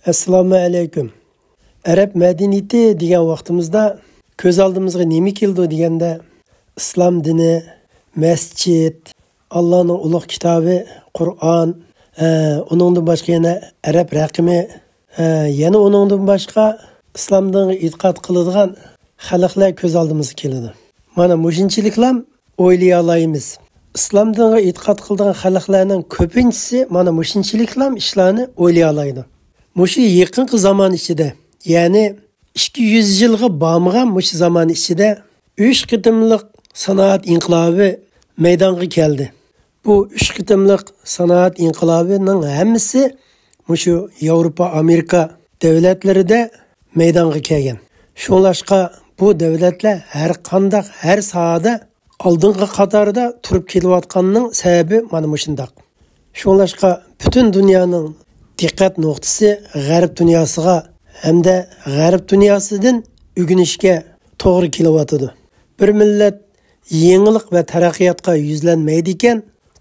Assalomu alaykum. Arab madaniyati degan vaqtimizda ko'z oldimizga nima keldi deganda islom dini, masjid, Allohning ulug' kitobi, Qur'on, uningdan boshqa yana arab raqami, yana uningdan boshqa islomdan e'tiqod qiladigan xalqlar ko'z oldimizga keladi. Mana mushunchiliklar o'ylay olamiz. İslamdan e'tiqod qilgan xalqlarning ko'pinchisi mana mushunchiliklar ishlarni o'ylay oladi. Muşu yaqinqi zaman ichida, ya'ni 200 yilga bormagan mush zaman ichida 3 qitimliq sanoat inqilobi maydonga keldi. Bu 3 qitimliq sanoat inqilobining hammasi mushu Yevropa, Amerika davlatlarida maydonga kelgan. Shunlashqa bu davlatlar har sohada oldingi qatorda turib kelayotganning sababi mana mushundaq. Shunlashqa butun dunyoning diqqat nuqtasi g'arb dunyosiga hamda g'arb dunyosidan o'rganishga to'g'ri kelyotidi. Bir millat yangilik va taraqqiyotga yuzlanmaydi ekan,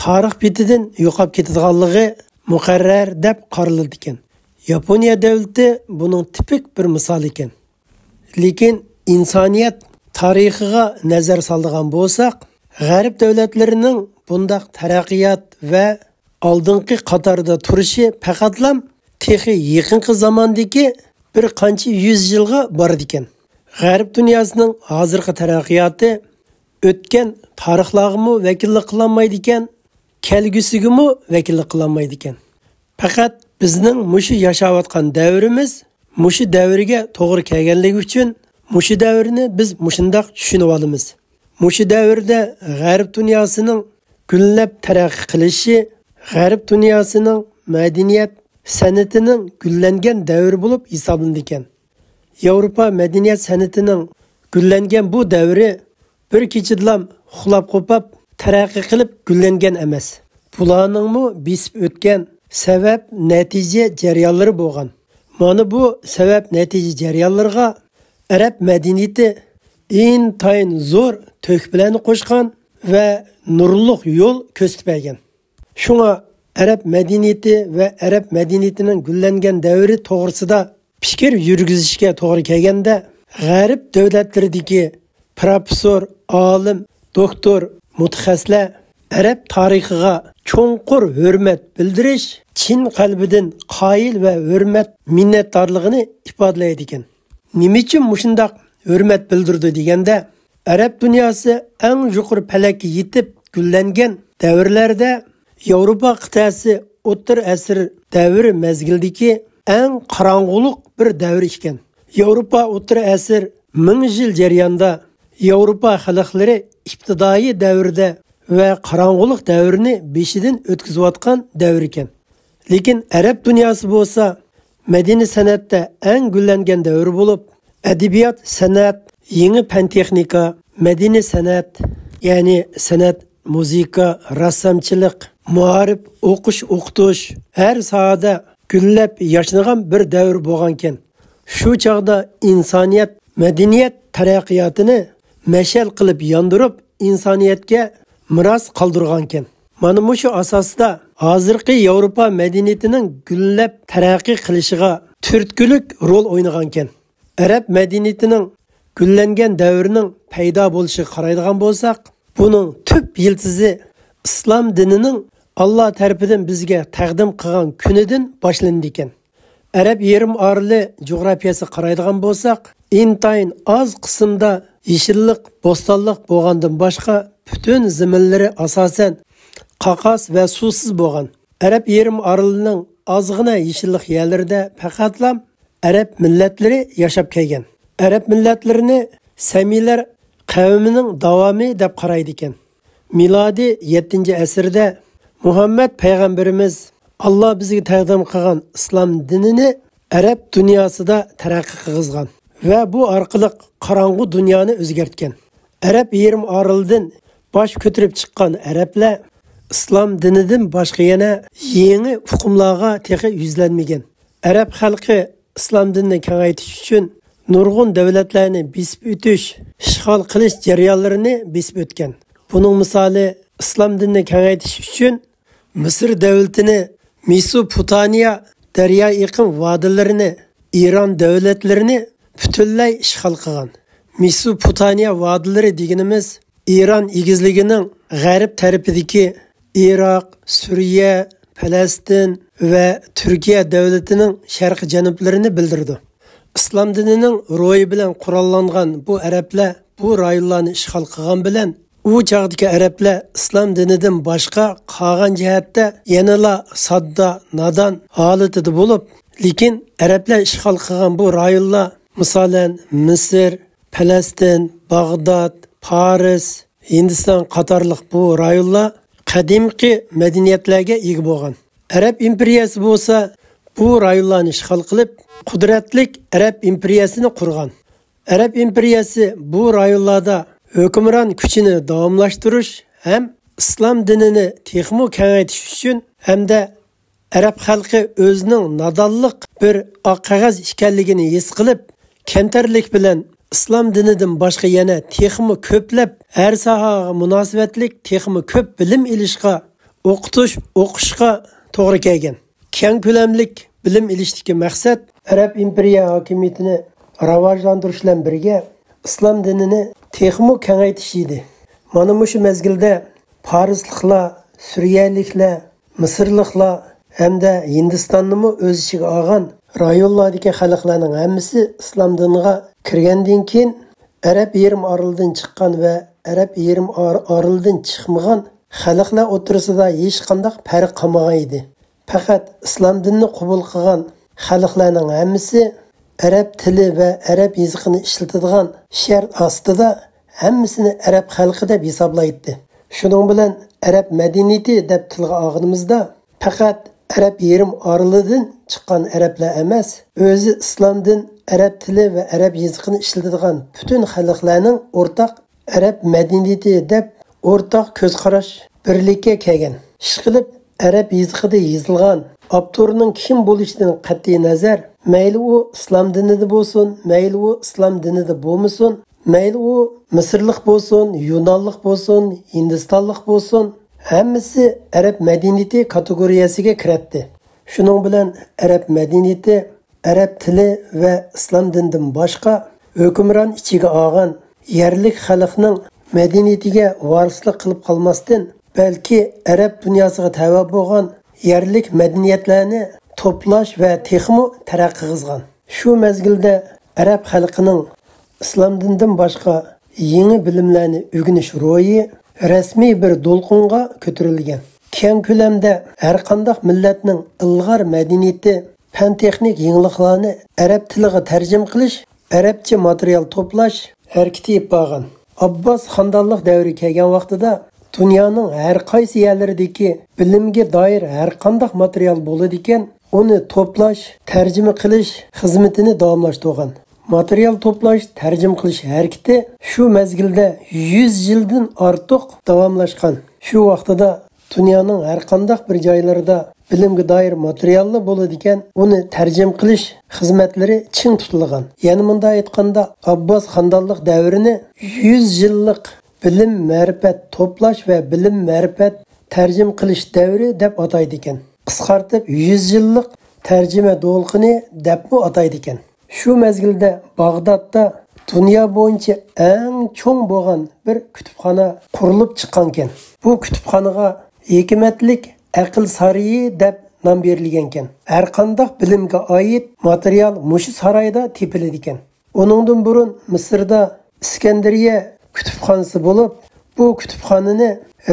tarix betidan yo'qolib ketadiganligi muqarrar deb qaraladi ekan. Yaponiya davlati buning tipik bir misol ekan. Lekin insoniyat tarixiga nazar soladigan bo'lsak, g'arb davlatlarining bundaq taraqqiyot va oldingi qatorda turishi faqatlam texi yaqinqi zamondagi bir qancha 100 yilga boradi ekan. G'arb dunyosining hozirgi taraqqiyoti o'tgan tarixlarga vakillik qilolmaydi ekan, kelgusiga vakillik qilolmaydi ekan. Faqat bizning mushu yashayotgan davrimiz mushu davriga to'g'ri kelganligi uchun mushu davrni biz mushundoq tushunib olamiz. Mushu davrda g'arb dunyosining gullab taraqqiy qilishi g'arb dunyosining madaniyat san'atining gullangan davri bo'lib hisoblanadi ekan. Yevropa madaniyat san'atining gullangan bu davri bir kechada uxlab qopab taraqqiy qilib gullangan emas. Bularningmi besib o'tgan sabab natija jarayonlari bo'lgan. Mana bu sabab natija jarayonlariga arab madaniyati intayin zo'r to'k bilan qo'shgan va nurliq yo'l ko'rsatgan. Şuna Arab medeniyeti ve Arab medeniyetinin güllengen devri toğrısıda fikir yürgüzüşke toğrı kelgende g'arb devletlerideki profesör, alim, doktor, mutaxassislar Arab tarixiga cho'nqur hurmat bildirish, chin qalbidan qoyil va hurmat minnatdorligini ifodalaydi ekan. Nima uchun mushundaq hurmat bildirdi deganda, Arab dunyosi eng yuqori palakka yetib gullangan davrlarda Yevropa qit'asi o'rta asr davri mezgildagi eng qorong'ulik bir davr ekan. Yevropa o'rta asr 1000 yil jarayonida Yevropa xalqlari ibtidoiy davrda va qorong'ulik davrini beshidan o'tkazayotgan davr ekan. Lekin arab dunyosi bo'lsa, madaniy san'atda eng gullangan davr bo'lib, adabiyot, san'at, yangi fan texnika, madaniy san'at, ya'ni san'at, muzika, rassomchilik, muharib, o'qish, har sohada gullab yashnagan bir davr bo'lgan ekan. Shu chaqda insoniyat madaniyat taraqqiyotini mashal qilib yondirib, insoniyatga miros qoldirgan ekan. Mana shu asosda hozirgi Yevropa madaniyatining gullab taraqqiy qilishiga turtkilik rol o'ynagan ekan. Arab madaniyatining gullangan davrining paydo bo'lishiga qaraydigan bo'lsak, buning tüp yildizi islom dinining Allah tarafidan bizga taqdim qilgan kunidan boshlandi ekan. Arab yerim orli jo'grafiyasi qaraydigan bo'lsak, intayin oz qismda yeshillik, bo'stonlik bo'lgandan boshqa butun zaminlari asosan qaqos va suvsiz bo'lgan. Arab yerim orlining ozg'ina yeshillik yerlarida faqatlam arab millatlari yashab kelgan. Arab millatlarini Samiylar qavmining davomi deb qaraydi ekan. Milodi 7-asrda Muhammed payg'ambarimiz Allah bizga taqdim qilgan islom dinini arab dunyosida taraqqiy qilgan va bu orqali qorong'u dunyoni o'zgartgan. Arab yerim oroldan bosh ko'tarib chiqqan arablar islom dinidan boshqa yana yangi hukmlarga texi yuzlanmagan. Arab xalqi islom dinini kengaytirish uchun nurg'un davlatlarni besib o'tish, ishg'ol qilish jarayonlarini besib o'tgan. Buning misoli islom dinini kengaytirish uchun Misr davlatini Mesopotamiya daryo iqim vodilarini, İran davlatlarini butunlay ishg'ol qilgan. Mesopotamiya vodilari deganimiz İran egizligining g'arb tarafidagi Iroq, Suriya, Falastin va Turkiya davlatining sharq janublarini bildirdi. İslam dinining ro'yi bilan qurollangan bu arablar bu rayonlarni ishg'ol qilgan bilan u chog'dagi arablar islom dinidan boshqa qolgan jihatda yanala sodda, nodon holatida bo'lib, lekin arablar ishg'ol qilgan bu rayonlar misolan Misr, Falastin, Bag'dod, Paris, Hindiston qatorliq bu rayonlar qadimki madaniyatlarga ega bo'lgan. Arab imperiyasi bo'lsa bu rayonlarni ishg'ol qilib, qudratlik Arab imperiyasini qurgan. Arab imperiyasi bu rayonlarda hukmron kuchini davomlashtirish ham islom dinini texmo kengaytish uchun hamda arab xalqi o'zining nodonlik bir oq qog'oz ekanligini his qilib, kamtarlik bilan islom dinidan boshqa yana texmo ko'plab har sohaga munosabatlik texmo ko'p bilim ilishga, o'qishga to'g'ri kelgan. Keng ko'lamlik bilim ilishdagi maqsad Arab imperiya hokimiyatini rivojlantirish bilan birga islom dinini texmo kengaytish edi. Mana shu mezgilda Parisliklar, Suriyaliklar, Misrliklar hamda Hindistonni o'z ichiga olgan rayonlardagi xalqlarning hammasi islom diniga kirgandan keyin Arab yarim orolidan chiqqan va Arab yarim orolidan chiqmagan xalqlar o'rtasida hech qanday farq qolmagan edi. Faqat islom dinini qabul qilgan xalqlarning hammasi Arab tili va Arab yoziqini ishlatadigan shart ostida hammasini Arab xalqi deb hisoblaydi. Shuning bilan Arab madaniyati deb tilga olganimizda faqat Arab yarim orolidan chiqqan arablar emas, o'zi islomdan Arab tili va Arab yoziqini ishlatadigan butun xalqlarning o'rtaq Arab madaniyati deb o'rtaq ko'z qarash birlikka kelgan. Ishqilib Arab yoziqida yozilgan avtorning kim bo'lishidan qat'iy nazar, mayli u islom dinida bo'lsin, mayli u islom dinida bo'lmasin, mayli u Misrlik bo'lsin, Yunonlik bo'lsin, Hindistonlik bo'lsin, hammasi Arab madaniyati kategoriyasiga kiradi. Shuning bilan Arab madaniyati, Arab tili va islom dinidan boshqa hukmron ichiga olgan yerlik xalqning madaniyatiga varislik qilib qolmasdan, balki Arab dunyosiga tava bo'lgan yerlik madaniyatlarni to'plash va texmo taraqqiy qilgan. Shu mezgilda Arab xalqining islom dinidan boshqa yangi bilimlarni o'rganish ro'yi rasmiy bir to'lqinga ko'tarilgan. Keng ko'lamda har qanday millatning ilg'or madaniyati, fan texnik yangiliklarni arab tiliga tarjima qilish, arabcha material to'plash harakati yapgan. Abbos xonadonlik davri kelgan vaqtida dunyoning har qaysi yerlaridagi bilimga doir har qanday material bo'ladi ekan, uni to'plash, tarjima qilish xizmatini davomlashtirgan. Material to'plash, tarjima qilish harakati shu mezgilda 100 yildan ortiq davomlashgan. Shu vaqtida dunyoning har qanday bir joylarida bilimga doir materiallar bo'ladi ekan, uni tarjima qilish xizmatlari ching tutilgan. Yana bunda aytganda, Abbos xonadonlik davrini 100 yillik bilim ma'rifat to'plash va bilim ma'rifat tarjima qilish davri deb ataydi ekan. Qisqartib 100 yillik tarjima to'lqini deb ataydi ekan. Shu mezgilda Bag'dodda dunyo bo'yicha eng cho'ng bo'lgan bir kutubxona qurilib chiqqan ekan. Bu kutubxonaga hikmatlik aql saroyi deb nom berilgan ekan. Har qanday bilimga oid material mushu saroyda tepiladi ekan. Uningdan burun Misrda Iskandariya kutubxonasi bo'lib, bu kutubxonani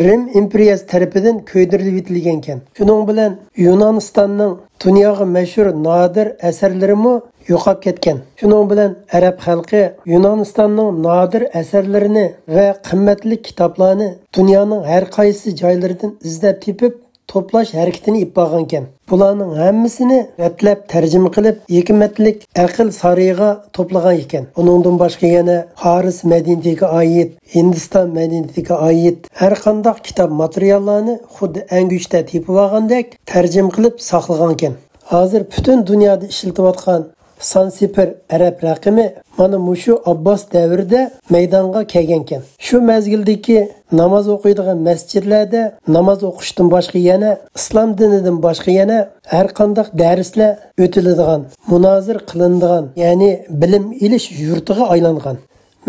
Rim imperiyasi tarafidan ko'ydirilib etilgan ekan. Shuning bilan Yunonistonning dunyoga mashhur nodir asarlarimi yo'qolib ketgan. Shuning bilan arab xalqi Yunonistonning nodir asarlarini va qimmatli kitoblarni dunyoning har qaysi joylaridan izlab tepib to'plash harakatini ippagan ekan. Bularning hammasini atlab tarjima qilib, hikmatlik aql sariga to'plagan ekan. Uningdan boshqa yana Faris madaniyatiga oid, Hindiston madaniyatiga oid har qanday kitob materiallarni xuddi anguchda tepib olgandek tarjima qilib saqlagan ekan. Hozir butun dunyoda ishlatilayotgan Sansipir Arab raqami mana mushu Abbos davrida maydonga kelgankan. Shu mezgildagi namoz o'qiydigan masjidlarda namoz o'qishdan boshqa yana islom dinidan boshqa yana har qanday darslar o'tiladigan, munozir qilinadigan, ya'ni bilim ilish yurtiga aylangan.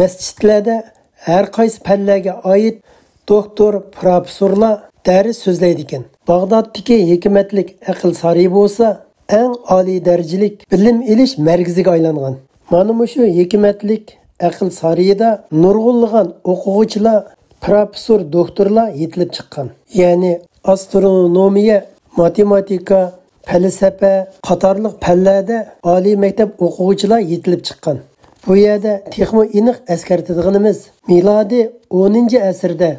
Masjidlarda har qaysi pallaga oid doktor, professorlar dars so'zlaydi ekan. Bag'doddagi hikmatlik aql sari bo'lsa, eng oliy darajalik bilim ilish markaziga aylangan. Mana shu hikmatlik aql sariyida nurg'unlagan o'quvchilar, professor, doktorlar yetilib chiqqan. Ya'ni astronomiya, matematika, falsafa qatorliq fanlarda oliy maktab o'quvchilar yetilib chiqqan. Bu yerda texmo aniq eskartadiganimiz milodiy 10-asrda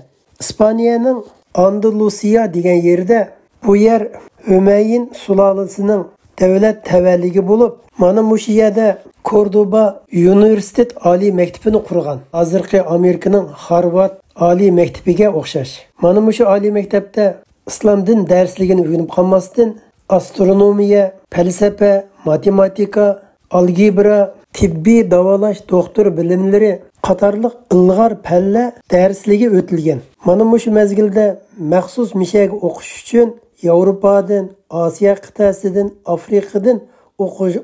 Ispaniyaning Andalusiya degan yerda bu yer Ömeyin sulolasining davlat tavalligi bo'lib, mana mushu yerda Kordoba universitet oliy maktabini qurgan. Hozirgi Amerikaning Harvard oliy maktabiga o'xshash. Mana mushu oliy maktabda islom din darsligini o'rganib qolmasdan astronomiya, falsafa, matematika, algebra, tibbiy davolash doktor bilimlari qatorliq ilg'or palla darsligi o'tilgan. Mana mushu mezgilda maxsus mishaga o'qish uchun Yevropadan, Osiyo qit'asidan, Afrikadan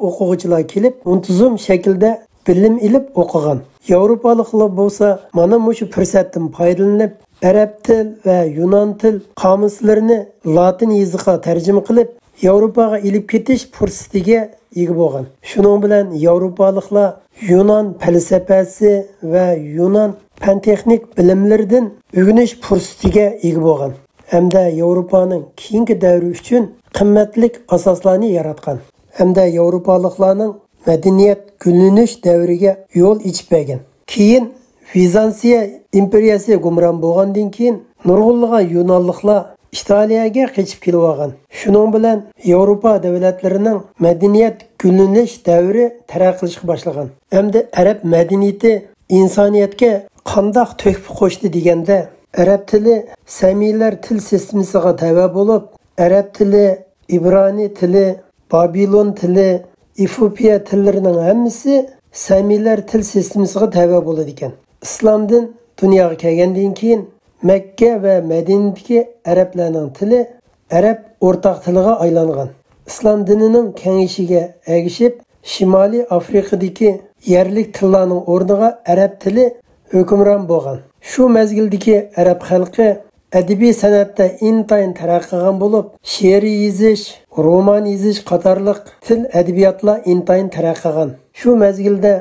o'quvchilar kelib, muntazam shaklda bilim ilib o'qigan. Yevropaliklar bo'lsa, mana mushu fursatdan foydalanib, arab til va yunon til qomuslarini latin yoziqiga tarjima qilib, Yevropaga ilib ketish fursatiga ega bo'lgan. Shuning bilan Yevropaliklar Yunon falsafasi va Yunon fan-texnik bilimlaridan o'rganish fursatiga ega bo'lgan. Hamda Yevropaning keyingi davri uchun qimmatli asoslarni yaratgan. Hamda Yevropaliklarning madaniyat gullanish davriga yo'l ochib bergan. Keyin Vizansiya imperiyasi gumron bo'lgandan keyin nurg'unlagan Yunonliklar İtaliyaga qochib kelib olgan. Shuning bilan Yevropa davlatlarining madaniyat gullanish davri taraqqiy qilishga boshlagan. Hamda arab madaniyati insoniyatga qandoq to'hfa qo'shdi deganda, arab tili samiylar til sistemasiga tava bo'lib, arab tili, ibroniy tili, babilon tili, Efiopiya tillarining hammasi samiylar til sistemasiga tava bo'ladi ekan. Islomdan dunyoga kelgandan keyin Mekke ve Medine'deki Araplarning tili Arap o'rtaq tiliga aylangan. Islom dinining kengayishiga ergishib, Shimoliy Afrikadagi yerlik tillarning o'rniga arab tili hukmron bo'lgan. Shu mezgildagi arab xalqi adabiy san'atda intayin taraqqiygan bo'lib, she'r yozish, roman yozish qatorliq til adabiyotlar intayin taraqqiygan. Shu mezgilda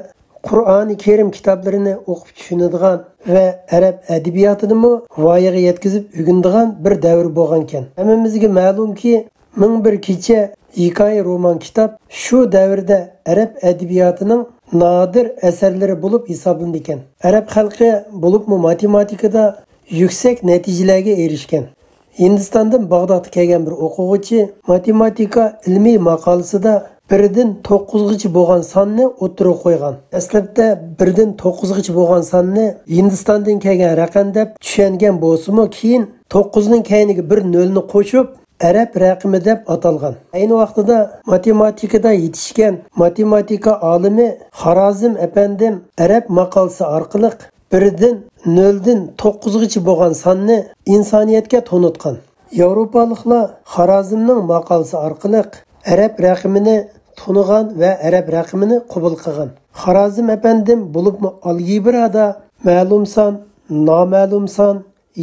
Qur'oni Kerim kitoblarini o'qib tushunadigan va arab adabiyotini voyaga yetkazib o'rganadigan bir davr bo'lgan ekan. Hammamizga ma'lumki, 1001 kecha hikoya roman kitob shu davrda arab adabiyotining nodir asarlari bo'lib hisoblanadi ekan. Arab xalqi bo'lib matematikada yuksak natijalarga erishgan. Hindistondan Bag'dodga kelgan bir o'quvchi matematika ilmiy maqolasida 1dan 9gacha bo'lgan sonni o'tirib qo'ygan. Aslida 1dan 9gacha bo'lgan sonni Hindistondan kelgan raqam deb tushungan bo'lsa-mu, keyin 9 ning keyiniga 1 0 ni qo'shib arab raqami deb atalgan. Ayni vaqtida matematikada yetishgan matematika olimi Xorazm apandim arab maqolasi orqali 1dan 0dan 9gacha bo'lgan sonni insoniyatga to'nitgan. Yevropaliklar Xorazmning maqolasi orqali arab raqamini tonigan va arab raqamini qabul qilgan. Xorazm apandim bo'lib algebrada ma'lum son, noma'lum son,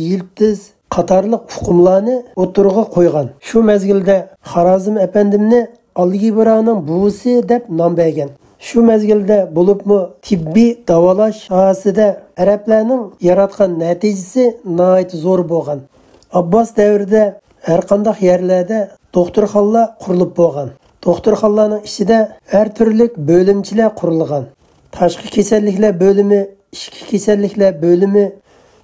yildiz qatorliq hukmlarni o'tirg'a qo'ygan. Shu mezgilda Xorazm apandimni algebraning buvisi deb nom bergan. Shu mezgilda bo'libmi tibbiy davolash sohasida arablarning yaratgan natijasi nihoyat zo'r bo'lgan. Abbos davrida har qanday yerlarda doktorxonalar qurilib bo'lgan. Doktorxonalarning ichida har turli bo'limchilar qurilgan. Tashqi kasalliklar bo'limi, ichki kasalliklar bo'limi,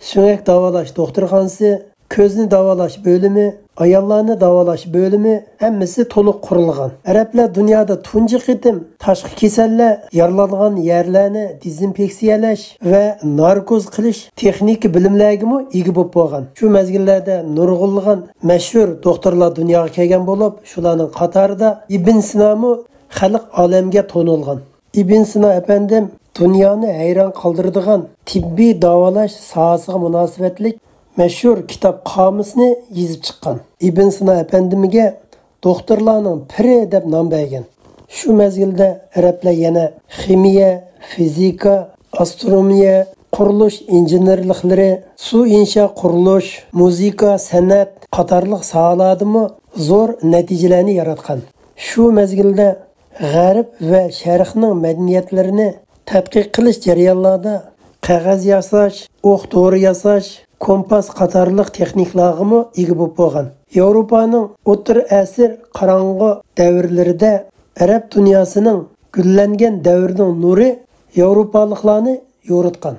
suyak davolash doktorxonasi, ko'zni davolash bo'limi, ayollarni davolash bo'limi hammasi to'liq qurilgan. Arablar dunyoda tunji qitim tashqi kasallar yaralangan yerlarni dezinfeksiyalash va narkoz qilish texnik bilimlariga ega bo'lib bo'lgan. Shu mezgillarda nurg'unlagan mashhur doktorlar dunyoga kelgan bo'lib, shularning qatorida Ibn Sino xalq olamga to'nilgan. Ibn Sino efendim dunyoni hayron qoldiradigan tibbiy davolash sohasiga munosabatlik mashhur kitob Qomusni yozib chiqqan. Ibn Sino efendimiga doktorlarning piri deb nom bergan. Shu mezgilda arablar yana ximiya, fizika, astronomiya, qurilish injenerliklari, suv insho qurilish, muzika, san'at qatorliq sohalardami zo'r natijalarni yaratgan. Shu mezgilda G'arb va Sharqning madaniyatlarini tadqiq qilish jarayonlarida qog'oz yasash, o'q-dori yasash, kompas qatorliq texnikalarga ega bo'lib bo'lgan. Yevropaning o'tir asr qorong'u davrlarida Arab dunyosining gullangan davrining nuri Yevropaliklarni yo'ritgan.